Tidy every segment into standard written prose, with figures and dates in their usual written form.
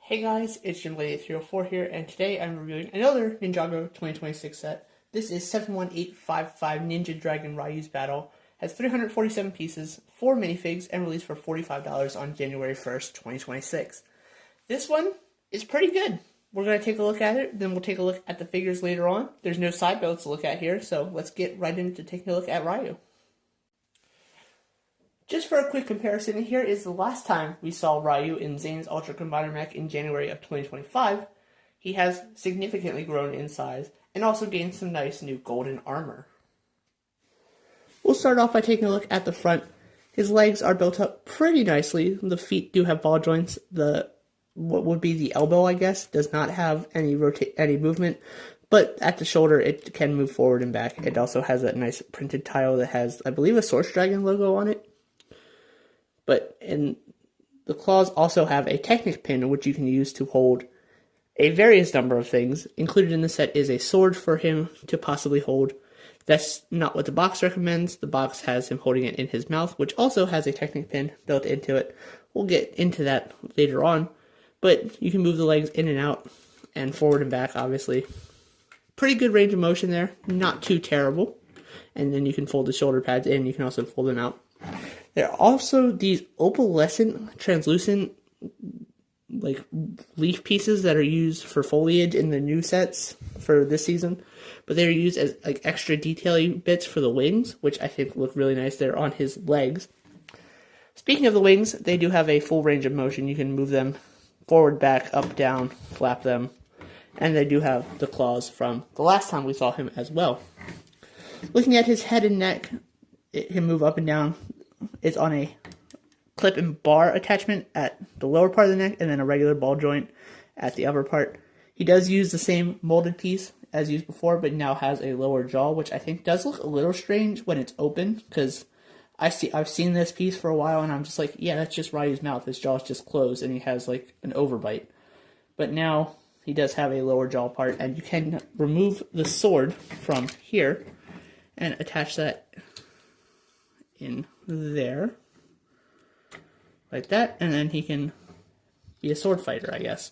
Hey guys, it's JimLady304 here, and today I'm reviewing another Ninjago 2026 set. This is 71855 Ninja Dragon Ryu's Battle. Has 347 pieces, 4 minifigs, and released for $45 on January 1st, 2026. This one is pretty good. We're going to take a look at it, then we'll take a look at the figures later on. There's no side builds to look at here, so let's get right into taking a look at Ryu. Just for a quick comparison, here is the last time we saw Ryu in Zane's Ultra Combiner mech in January of 2025. He has significantly grown in size and also gained some nice new golden armor. We'll start off by taking a look at the front. His legs are built up pretty nicely. The feet do have ball joints. What would be the elbow, I guess, does not have any movement, but at the shoulder it can move forward and back. It also has that nice printed tile that has, I believe, a Source Dragon logo on it. But the claws also have a Technic pin, which you can use to hold a various number of things. Included in the set is a sword for him to possibly hold. That's not what the box recommends. The box has him holding it in his mouth, which also has a Technic pin built into it. We'll get into that later on. But you can move the legs in and out and forward and back, obviously. Pretty good range of motion there. Not too terrible. And then you can fold the shoulder pads in. You can also fold them out. There are also these opalescent, translucent, like leaf pieces that are used for foliage in the new sets for this season, but they're used as like extra detail bits for the wings, which I think look really nice. They're on his legs. Speaking of the wings, they do have a full range of motion. You can move them forward, back, up, down, flap them, and they do have the claws from the last time we saw him as well. Looking at his head and neck, it can move up and down. It's on a clip and bar attachment at the lower part of the neck, and then a regular ball joint at the upper part. He does use the same molded piece as used before, but now has a lower jaw, which I think does look a little strange when it's open, because I've seen this piece for a while, and I'm just like, yeah, that's just Ryu's mouth. His jaw's just closed, and he has like an overbite. But now he does have a lower jaw part, and you can remove the sword from here and attach that in there, like that, and then he can be a sword fighter, I guess.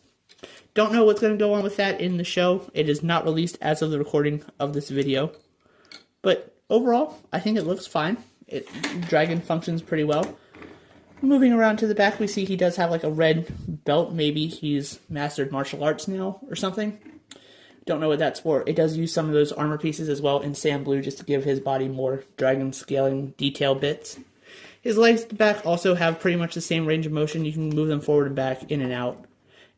Don't know what's going to go on with that in the show. It is not released as of the recording of this video, but overall, I think it looks fine. Dragon functions pretty well. Moving around to the back, we see he does have like a red belt. Maybe he's mastered martial arts now or something. Don't know what that's for. It does use some of those armor pieces as well in sand blue just to give his body more dragon scaling detail bits. His legs at the back also have pretty much the same range of motion. You can move them forward and back, in and out.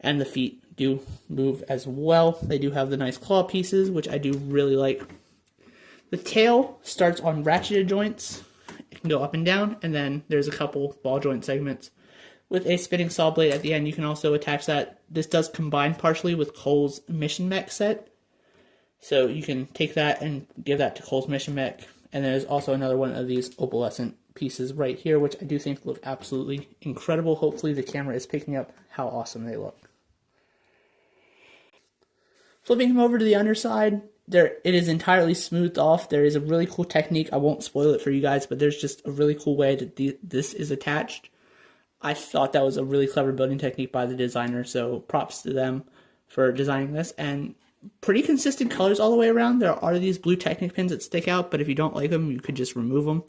And the feet do move as well. They do have the nice claw pieces, which I do really like. The tail starts on ratcheted joints. It can go up and down, and then there's a couple ball joint segments. With a spinning saw blade at the end, you can also attach that. This does combine partially with Cole's Mission Mech set. So you can take that and give that to Cole's Mission Mech. And there's also another one of these opalescent pieces right here, which I do think look absolutely incredible. Hopefully the camera is picking up how awesome they look. Flipping him over to the underside, it is entirely smoothed off. There is a really cool technique. I won't spoil it for you guys, but there's just a really cool way that this is attached. I thought that was a really clever building technique by the designer, so props to them for designing this. And pretty consistent colors all the way around. There are these blue Technic pins that stick out, but if you don't like them, you could just remove them.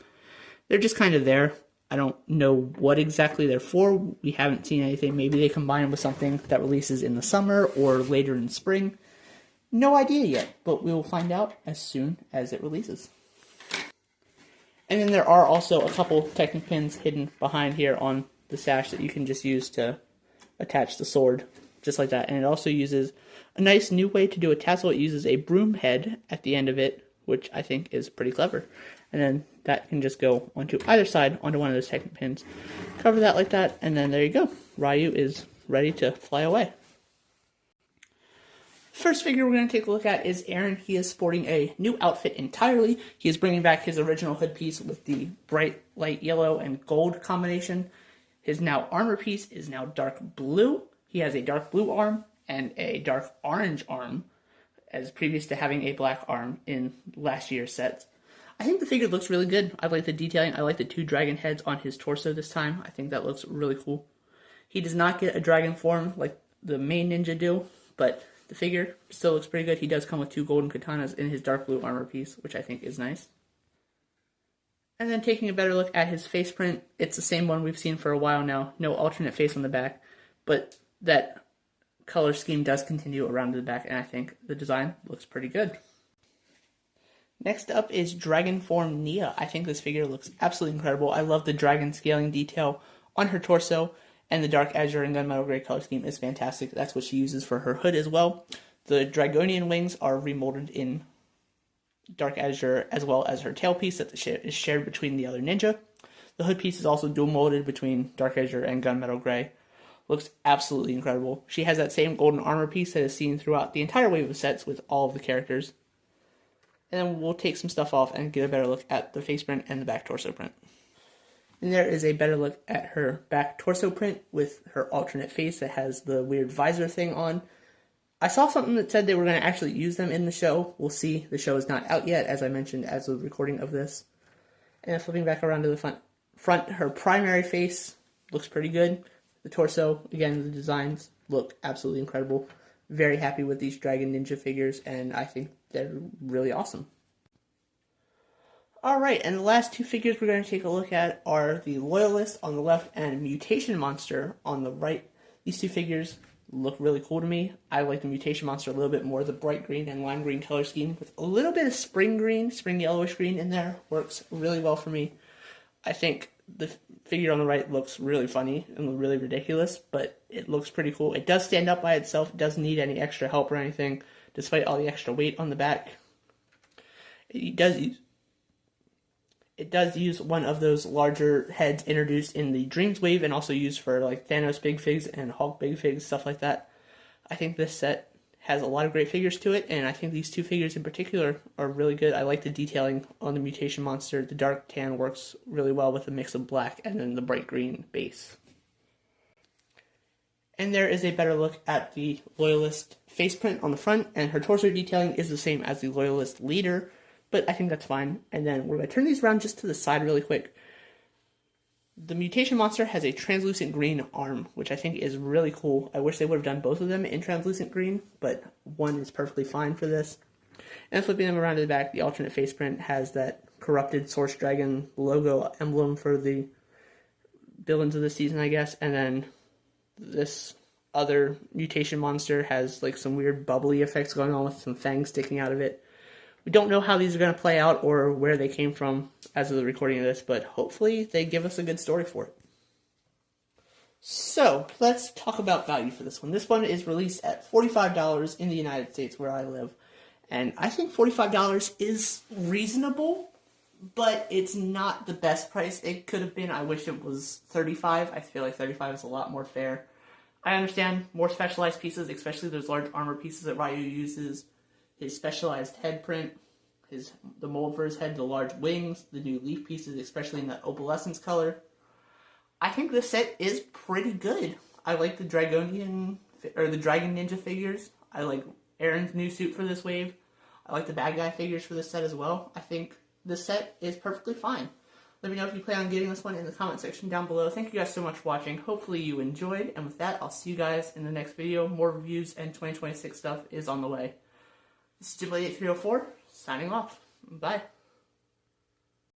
They're just kind of there. I don't know what exactly they're for. We haven't seen anything. Maybe they combine with something that releases in the summer or later in spring. No idea yet, but we will find out as soon as it releases. And then there are also a couple Technic pins hidden behind here on the sash that you can just use to attach the sword, just like that. And it also uses a nice new way to do a tassel. It uses a broom head at the end of it, which I think is pretty clever. And then that can just go onto either side, onto one of those Technic pins. Cover that like that, and then there you go. Ryu is ready to fly away. First figure we're going to take a look at is Eren. He is sporting a new outfit entirely. He is bringing back his original hood piece with the bright light yellow and gold combination. His now armor piece is now dark blue. He has a dark blue arm and a dark orange arm, as previous to having a black arm in last year's sets. I think the figure looks really good. I like the detailing. I like the 2 dragon heads on his torso this time. I think that looks really cool. He does not get a dragon form like the main ninja do, but the figure still looks pretty good. He does come with 2 golden katanas in his dark blue armor piece, which I think is nice. And then taking a better look at his face print, it's the same one we've seen for a while now. No alternate face on the back, but that color scheme does continue around to the back, and I think the design looks pretty good. Next up is Dragon Form Nia. I think this figure looks absolutely incredible. I love the dragon scaling detail on her torso, and the dark azure and gunmetal gray color scheme is fantastic. That's what she uses for her hood as well. The Dragonian wings are remolded in dark azure, as well as her tailpiece that is shared between the other ninja. The hood piece is also dual molded between dark azure and gunmetal gray. Looks absolutely incredible. She has that same golden armor piece that is seen throughout the entire wave of sets with all of the characters. And then we'll take some stuff off and get a better look at the face print and the back torso print. And there is a better look at her back torso print with her alternate face that has the weird visor thing on. I saw something that said they were going to actually use them in the show. We'll see. The show is not out yet, as I mentioned, as of the recording of this. And flipping back around to the front, her primary face looks pretty good. The torso, again, the designs look absolutely incredible. Very happy with these Dragon Ninja figures, and I think they're really awesome. Alright, and the last 2 figures we're going to take a look at are the Loyalist on the left and Mutation Monster on the right. These 2 figures look really cool to me. I like the Mutation Monster a little bit more. The bright green and lime green color scheme with a little bit of spring yellowish green in there works really well for me. I think the figure on the right looks really funny and really ridiculous, but it looks pretty cool. It does stand up by itself. It doesn't need any extra help or anything, despite all the extra weight on the back. It does use one of those larger heads introduced in the Dreams wave and also used for like Thanos Big Figs and Hulk Big Figs, stuff like that. I think this set has a lot of great figures to it, and I think these 2 figures in particular are really good. I like the detailing on the Mutation Monster. The dark tan works really well with a mix of black and then the bright green base. And there is a better look at the Loyalist face print on the front, and her torso detailing is the same as the Loyalist leader, but I think that's fine. And then we're going to turn these around just to the side really quick. The Mutation Monster has a translucent green arm, which I think is really cool. I wish they would have done both of them in translucent green, but one is perfectly fine for this. And flipping them around to the back, the alternate face print has that corrupted Source Dragon logo emblem for the villains of the season, I guess. And then this other Mutation Monster has like some weird bubbly effects going on with some fangs sticking out of it. We don't know how these are going to play out or where they came from as of the recording of this, but hopefully they give us a good story for it. So, let's talk about value for this one. This one is released at $45 in the United States where I live, and I think $45 is reasonable, but it's not the best price it could have been. I wish it was $35. I feel like $35 is a lot more fair. I understand more specialized pieces, especially those large armor pieces that Ryu uses, his specialized head print, the mold for his head, the large wings, the new leaf pieces, especially in that opalescence color. I think this set is pretty good. I like the Dragon Ninja figures. I like Aaron's new suit for this wave. I like the bad guy figures for this set as well. I think this set is perfectly fine. Let me know if you plan on getting this one in the comment section down below. Thank you guys so much for watching. Hopefully you enjoyed. And with that, I'll see you guys in the next video. More reviews and 2026 stuff is on the way. This is Jim80304, signing off. Bye.